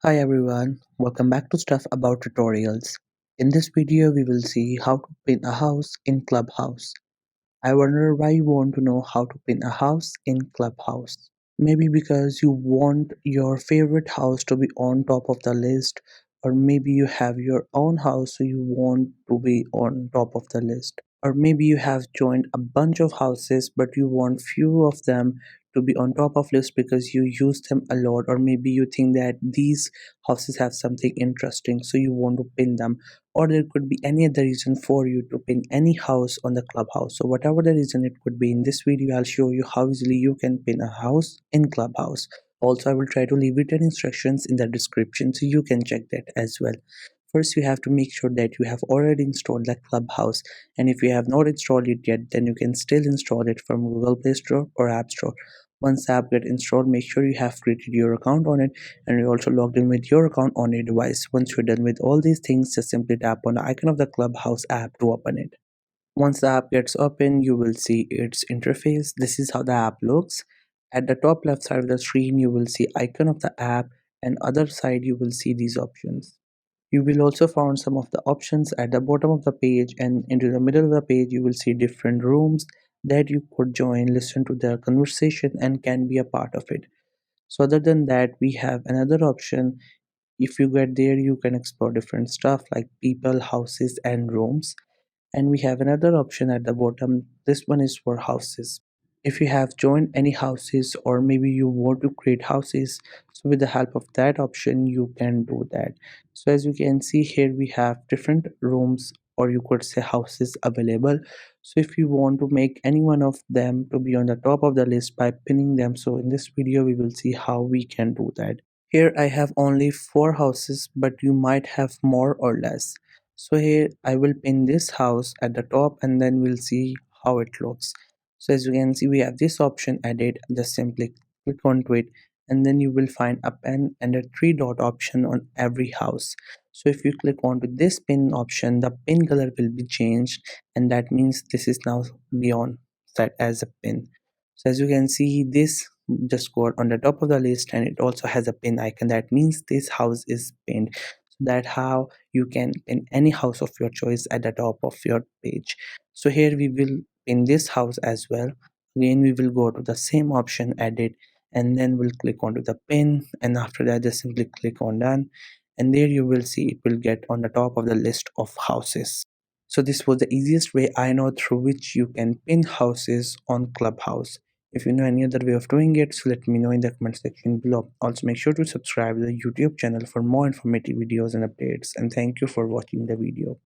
Hi everyone, welcome back to Stuff About Tutorials. In this video we will see how to pin a house in Clubhouse. I wonder why you want to know how to pin a house in Clubhouse. Maybe because you want your favorite house to be on top of the list, or maybe you have your own house so you want to be on top of the list. Or maybe you have joined a bunch of houses but you want few of them to be on top of list because you use them a lot, or maybe you think that these houses have something interesting so you want to pin them, or there could be any other reason for you to pin any house on the Clubhouse. So whatever the reason it could be, in this video I'll show you how easily you can pin a house in Clubhouse. Also, I will try to leave written instructions in the description so you can check that as well. First, you have to make sure that you have already installed the Clubhouse, and if you have not installed it yet, then you can still install it from Google Play Store or App Store. Once the app get installed, make sure you have created your account on it and you're also logged in with your account on your device. Once you're done with all these things, just simply tap on the icon of the Clubhouse app to open it. Once the app gets open, you will see its interface. This is how the app looks. At the top left side of the screen, you will see icon of the app, and other side you will see these options. You will also find some of the options at the bottom of the page, and into the middle of the page you will see different rooms that you could join, listen to their conversation and can be a part of it. So other than that, we have another option. If you get there, you can explore different stuff like people, houses and rooms. And we have another option at the bottom. This one is for houses. If you have joined any houses, or maybe you want to create houses, so with the help of that option you can do that. So as you can see here, we have different rooms, or you could say houses, available. So if you want to make any one of them to be on the top of the list by pinning them, so in this video we will see how we can do that. Here I have only 4 houses, but you might have more or less. So here I will pin this house at the top and then we'll see how it looks. So as you can see, we have this option added. Just simply click onto it and then you will find a pen and a 3 dot option on every house. So if you click onto this pin option, the pin color will be changed, and that means this is now beyond set as a pin. So as you can see, this just got on the top of the list and it also has a pin icon. That means this house is pinned. So that how you can pin any house of your choice at the top of your page. So here we will pin this house as well. Again, we will go to the same option, edit, and then we'll click onto the pin, and after that just simply click on done, and there you will see it will get on the top of the list of houses. So this was the easiest way I know through which you can pin houses on Clubhouse. If you know any other way of doing it, so let me know in the comment section below. Also make sure to subscribe to the YouTube channel for more informative videos and updates, and thank you for watching the video.